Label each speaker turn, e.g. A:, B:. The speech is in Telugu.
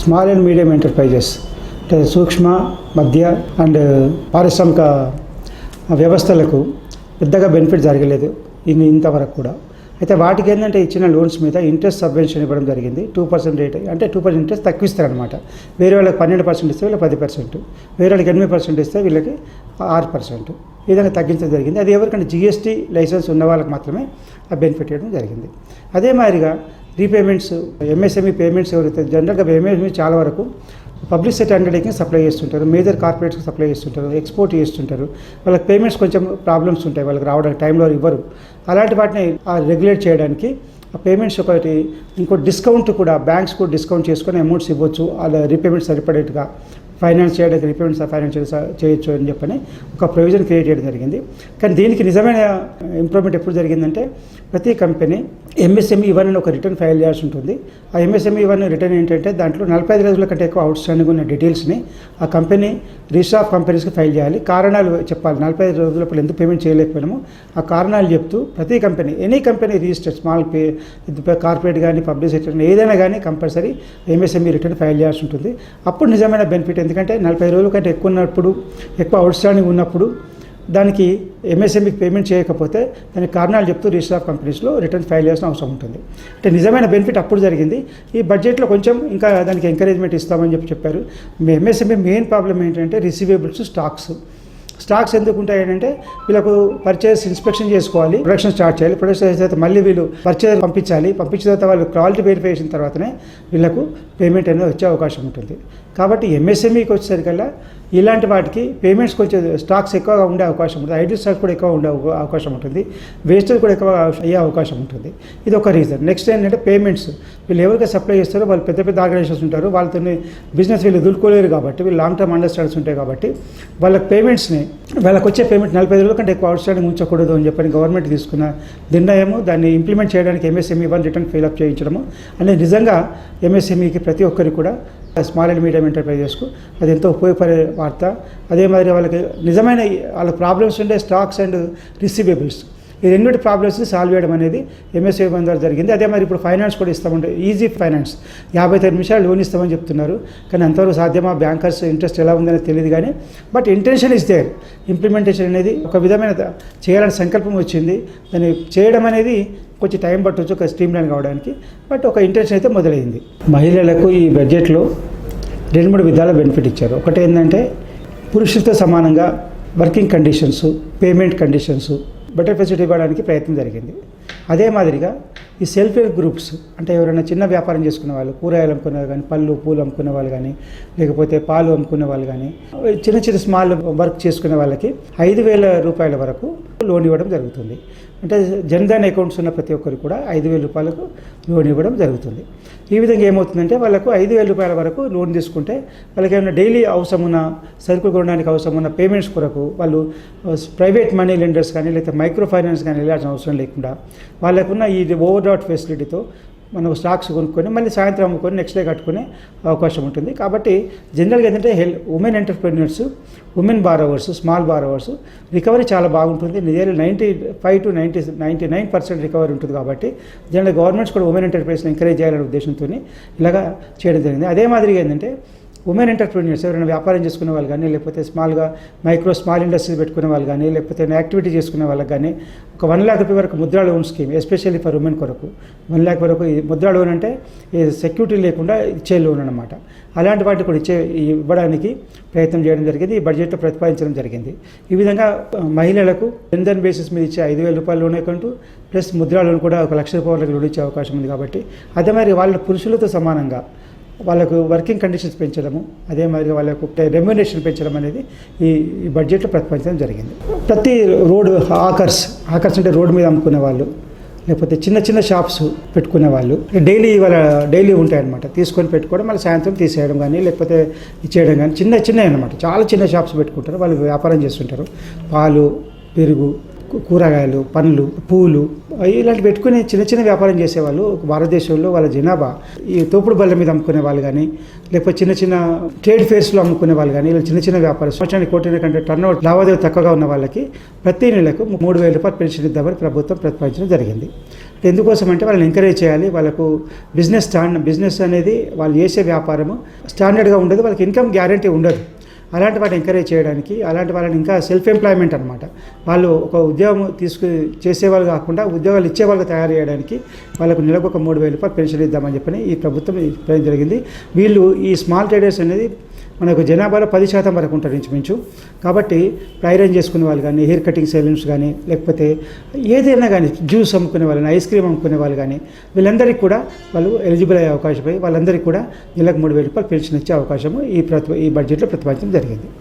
A: స్మాల్ అండ్ మీడియం ఎంటర్ప్రైజెస్ అంటే సూక్ష్మ మధ్య అండ్ పారిశ్రామిక వ్యవస్థలకు పెద్దగా బెనిఫిట్ జరగలేదు ఇంతవరకు కూడా. అయితే వాటికి ఏంటంటే ఇచ్చిన లోన్స్ మీద ఇంట్రెస్ట్ సబ్వెన్షన్ ఇవ్వడం జరిగింది. 2% రేట్ అంటే 2% ఇంట్రెస్ట్ తక్కువ ఇస్తారనమాట. వేరే వాళ్ళకి 12% ఇస్తే వీళ్ళకి 10%, వేరే వాళ్ళకి 8% ఇస్తే వీళ్ళకి 6%, ఈ విధంగా తగ్గించడం జరిగింది. అది ఎవరికంటే జిఎస్టీ లైసెన్స్ ఉన్న వాళ్ళకి మాత్రమే ఆ బెనిఫిట్ ఇవ్వడం జరిగింది. అదే మాదిరిగా రీపేమెంట్స్, ఎంఎస్ఎంఈ పేమెంట్స్ ఎవరైతే జనరల్గా ఎంఎస్ఎంఈ చాలా వరకు పబ్లిక్ సెక్టర్ అండర్టేకింగ్ సప్లై చేస్తుంటారు, మేజర్ కార్పొరేట్స్కి సప్లై చేస్తుంటారు, ఎక్స్పోర్ట్ చేస్తుంటారు. వాళ్ళకి పేమెంట్స్ కొంచెం ప్రాబ్లమ్స్ ఉంటాయి, వాళ్ళకి రావడానికి టైంలో ఇవ్వరు. అలాంటి వాటిని రెగ్యులేట్ చేయడానికి ఆ పేమెంట్స్ ఒకటి ఇంకో డిస్కౌంట్ కూడా బ్యాంక్స్ కూడా డిస్కౌంట్ చేసుకొని అమౌంట్స్ ఇవ్వచ్చు, అలా రీపేమెంట్స్ సరిపడేట్టుగా ఫైనాన్స్ చేయడానికి రీపేమెంట్స్ ఫైనాన్స్ చేయొచ్చు అని చెప్పని ఒక ప్రొవిజన్ క్రియేట్ చేయడం జరిగింది. కానీ దీనికి నిజమైన ఇంప్రూవ్మెంట్ ఎప్పుడు జరిగిందంటే ప్రతి కంపెనీ ఎంఎస్ఎంఈ 1 అని ఒక రిటర్న్ ఫైల్ చేయాల్సి ఉంటుంది. ఆ ఎంఎస్ఎంఈ 1 రిటర్న్ ఏంటంటే దాంట్లో 45 రోజుల కంటే ఎక్కువ అవుట్స్టాండింగ్ ఉన్న డీటెయిల్స్ని ఆ కంపెనీ రిజిస్టర్ ఆఫ్ కంపెనీస్కి ఫైల్ చేయాలి. కారణాలు చెప్పాలి, 45 రోజుల ఎందుకు పేమెంట్ చేయలేకపోయినాము ఆ కారణాలు చెప్తూ ప్రతి company any company registered small corporate కానీ పబ్లిక్ సెక్టర్ ఏదైనా కానీ కంపల్సరీ ఎంఎస్ఎంఈ రిటర్న్ ఫైల్ చేయాల్సి ఉంటుంది. అప్పుడు నిజమైన బెనిఫిట్, ఎందుకంటే 40 రోజుల కంటే ఎక్కువ ఉన్నప్పుడు, ఎక్కువ అవుట్స్టాండింగ్ ఉన్నప్పుడు దానికి ఎంఎస్ఎంఈకి పేమెంట్ చేయకపోతే దానికి కారణాలు చెప్తూ రిజిస్టర్ ఆఫ్ కంపెనీస్లో రిటర్న్ ఫైల్ చేయాల్సిన అవసరం ఉంటుంది. అంటే నిజమైన బెనిఫిట్ అప్పుడు జరిగింది. ఈ బడ్జెట్లో కొంచెం ఇంకా దానికి ఎంకరేజ్మెంట్ ఇస్తామని చెప్పారు. ఎంఎస్ఎంఈ మెయిన్ ప్రాబ్లం ఏంటంటే రిసీవేబుల్స్, స్టాక్స్ ఎందుకు ఉంటాయంటే వీళ్ళకు పర్చేస్ ఇన్స్పెక్షన్ చేసుకోవాలి, ప్రొడక్షన్ స్టార్ట్ చేయాలి, ప్రొడక్షన్ చేసిన తర్వాత మళ్ళీ వీళ్ళు పర్చేస్ పంపించిన తర్వాత వాళ్ళు క్వాలిటీ వెరిఫికేషన్ తర్వాతనే వీళ్ళకు పేమెంట్ అనేది వచ్చే అవకాశం ఉంటుంది. కాబట్టి ఎంఎస్ఎంఈకి వచ్చేసరికల్లా ఇలాంటి వాటికి పేమెంట్స్ కొంచెం స్టాక్స్ ఎక్కువగా ఉండే అవకాశం ఉంటుంది, ఐడి స్టాక్స్ కూడా ఎక్కువ ఉండే అవకాశం ఉంటుంది, వేస్టేజ్ కూడా ఎక్కువ అయ్యే అవకాశం ఉంటుంది. ఇది ఒక రీజన్. నెక్స్ట్ ఏంటంటే పేమెంట్స్, వీళ్ళు ఎవరికి సప్లై చేస్తారో వాళ్ళు పెద్ద పెద్ద ఆర్గనైజేషన్స్ ఉంటారు, వాళ్ళతో బిజినెస్ వీళ్ళు దులుకోలేరు కాబట్టి, వీళ్ళు లాంగ్ టర్మ్ అండర్స్టాండింగ్స్ ఉంటాయి కాబట్టి వాళ్ళకి పేమెంట్స్ని వాళ్ళకి వచ్చే పేమెంట్ 45 రోజుల కంటే ఎక్కువ అవుట్స్టాండింగ్ ఉంచకూడదు అని చెప్పని గవర్నమెంట్ తీసుకున్న నిర్ణయము, దాన్ని ఇంప్లిమెంట్ చేయడానికి ఎంఎస్ఎంఈ 1 రిటర్న్ ఫిల్అప్ చేయించడము అనేది నిజంగా ఎంఎస్ఎంఈకి ప్రతి ఒక్కరికి కూడా స్మాల్ అండ్ మీడియం ఎంటర్ప్రైజెస్కు అది ఎంతో ఉపయోగపడే వార్త. అదే మాదిరి వాళ్ళకి నిజమైన వాళ్ళ ప్రాబ్లమ్స్ ఉండే స్టాక్స్ అండ్ రిసీవేబుల్స్, ఈ రెండింటి ప్రాబ్లమ్స్ని సాల్వ్ చేయడం అనేది ఎంఎస్ఎంఈ 1 ద్వారా జరిగింది. అదే మరి ఇప్పుడు ఫైనాన్స్ కూడా ఇస్తామంటే ఈజీ ఫైనాన్స్ 55 నిమిషాలు లోన్ ఇస్తామని చెప్తున్నారు. కానీ అంతవరకు సాధ్యమా, బ్యాంకర్స్ ఇంట్రెస్ట్ ఎలా ఉందనేది తెలియదు. కానీ but intention is there, implementation అనేది ఒక విధమైన చేయాలని సంకల్పం వచ్చింది. దాన్ని చేయడం అనేది కొంచెం టైం పట్టవచ్చు ఒక స్ట్రీమ్ లైన్ కావడానికి, బట్ ఒక ఇంటెన్షన్ అయితే మొదలైంది. మహిళలకు ఈ బడ్జెట్లో 2-3 విధాల బెనిఫిట్ ఇచ్చారు. ఒకటి ఏంటంటే పురుషులతో సమానంగా working conditions, payment conditions, better facility ఇవ్వడానికి ప్రయత్నం జరిగింది. అదే మాదిరిగా ఈ సెల్ఫ్ హెల్ప్ గ్రూప్స్ అంటే ఎవరైనా చిన్న వ్యాపారం చేసుకునే వాళ్ళు, కూరగాయలు అమ్ముకునే వాళ్ళు కానీ, పళ్ళు పూలు అమ్ముకునే వాళ్ళు కానీ, లేకపోతే పాలు అమ్ముకునే వాళ్ళు కానీ, చిన్న స్మాల్ వర్క్ చేసుకునే వాళ్ళకి 5,000 రూపాయల వరకు లోన్ ఇవ్వడం జరుగుతుంది. అంటే జన్ధన్ అకౌంట్స్ ఉన్న ప్రతి ఒక్కరికి కూడా 5,000 రూపాయలకు లోన్ ఇవ్వడం జరుగుతుంది. ఈ విధంగా ఏమవుతుందంటే వాళ్ళకు 5,000 రూపాయల వరకు లోన్ తీసుకుంటే వాళ్ళకి ఏమైనా డైలీ అవసరం ఉన్న సరుకులు కొనడానికి అవసరం ఉన్న పేమెంట్స్ కొరకు వాళ్ళు ప్రైవేట్ మనీ లెండర్స్ కానీ లేకపోతే మైక్రో ఫైనాన్స్ కానీ వెళ్ళాల్సిన అవసరం లేకుండా వాళ్ళకున్న ఈ ఓవర్ డ్రాఫ్ట్ ఫెసిలిటీతో మనం స్టాక్స్ కొనుక్కొని మళ్ళీ సాయంత్రం అమ్ముకొని నెక్స్ట్ డే కట్టుకునే అవకాశం ఉంటుంది. కాబట్టి జనరల్గా ఏంటంటే women entrepreneurs, women borrowers, small borrowers recovery చాలా బాగుంటుంది. నిజంగా 95 to 99% రికవరీ ఉంటుంది. కాబట్టి జనరల్ గవర్నమెంట్స్ కూడా ఉమెన్ ఎంటర్ప్రైజ్ని ఎంకరేజ్ చేయాలనే ఉద్దేశంతో ఇలాగా చేయడం జరిగింది. అదే మాదిరిగా ఏంటంటే ఉమెన్ ఎంటర్ప్రెన్యూర్స్ ఎవరైనా వ్యాపారం చేసుకునే వాళ్ళు కానీ, లేకపోతే స్మాల్ ఇండస్ట్రీస్ పెట్టుకునే వాళ్ళు కానీ, లేకపోతే యాక్టివిటీ చేసుకునే వాళ్ళకి కానీ ఒక 1 lakh రూపాయల వరకు Mudra loan scheme especially for women కొరకు 1 lakh వరకు ముద్రా లోన్ అంటే సెక్యూరిటీ లేకుండా ఇచ్చే లోన్ అనమాట. అలాంటి వాటికి కూడా ఇవ్వడానికి ప్రయత్నం చేయడం జరిగింది, ఈ బడ్జెట్లో ప్రతిపాదించడం జరిగింది. ఈ విధంగా మహిళలకు జన్ధన్ బేసిస్ మీద ఇచ్చే 5,000 రూపాయల loan account plus Mudra loan కూడా 1,00,000 రూపాయలకు లోన్ ఇచ్చే అవకాశం ఉంది. కాబట్టి అదే మరి వాళ్ళ పురుషులతో సమానంగా వాళ్ళకు వర్కింగ్ కండిషన్స్ పెంచడము, అదే మాదిరిగా వాళ్ళకు రెమ్యునరేషన్ పెంచడం అనేది ఈ బడ్జెట్లో ప్రతిపాదించడం జరిగింది. ప్రతి రోడ్డు హాకర్స్ అంటే రోడ్డు మీద అమ్ముకునే వాళ్ళు, లేకపోతే చిన్న షాప్స్ పెట్టుకునే వాళ్ళు డైలీ ఉంటాయన్నమాట, తీసుకొని పెట్టుకోవడం మళ్ళీ సాయంత్రం తీసేయడం కానీ లేకపోతే ఇచ్చేయడం కానీ చిన్నవి అనమాట. చాలా చిన్న షాప్స్ పెట్టుకుంటారు, వాళ్ళు వ్యాపారం చేస్తుంటారు. పాలు, పెరుగు, కూరగాయలు, పండ్లు, పూలు ఇలాంటి పెట్టుకుని చిన్న వ్యాపారం చేసేవాళ్ళు భారతదేశంలో వాళ్ళ జనాభా ఈ తోపుడు బళ్ళ మీద అమ్ముకునే వాళ్ళు కానీ, లేకపోతే చిన్న ట్రేడ్ ఫేర్స్లో అమ్ముకునే వాళ్ళు కానీ, ఇలా చిన్న వ్యాపారం సంవత్సరానికి 1 కోటి కంటే టర్న్ ఓవర్ లావాదేవీ తక్కువగా ఉన్న వాళ్ళకి ప్రతి నెలకు 3,000 రూపాయలు పెన్షన్ ఇద్దామని ప్రభుత్వం ప్రతిపాదించడం జరిగింది. ఎందుకోసం అంటే వాళ్ళని ఎంకరేజ్ చేయాలి. వాళ్ళకు బిజినెస్ అనేది వాళ్ళు చేసే వ్యాపారము స్టాండర్డ్గా ఉండదు, వాళ్ళకి ఇన్కమ్ గ్యారంటీ ఉండదు. అలాంటి వాటిని ఎంకరేజ్ చేయడానికి, అలాంటి వాళ్ళని ఇంకా సెల్ఫ్ ఎంప్లాయ్మెంట్ అనమాట, వాళ్ళు ఒక ఉద్యోగం చేసేవాళ్ళు కాకుండా ఉద్యోగాలు ఇచ్చేవాళ్ళకి తయారు చేయడానికి వాళ్ళకు నెలకు ఒక 3,000 రూపాయలు పెన్షన్ ఇద్దామని చెప్పని ఈ ప్రభుత్వం చెప్పడం జరిగింది. వీళ్ళు ఈ స్మాల్ ట్రేడర్స్ అనేది మనకు జనాభాలో 10% వరకు ఉంటారు ఇంచుమించు. కాబట్టి ఐరన్ చేసుకునే వాళ్ళు కానీ, హెయిర్ కటింగ్ సెలూన్స్ కానీ, లేకపోతే ఏదైనా కానీ జ్యూస్ అమ్ముకునే వాళ్ళు, ఐస్ క్రీమ్ అమ్ముకునే వాళ్ళు కానీ, వీళ్ళందరికీ కూడా వాళ్ళు ఎలిజిబుల్ అయ్యే అవకాశం, వాళ్ళందరికీ కూడా నెలకు 3,000 రూపాయలు పెన్షన్ ఇచ్చే అవకాశము ఈ బడ్జెట్లో ప్రతిపాదించడం జరిగింది.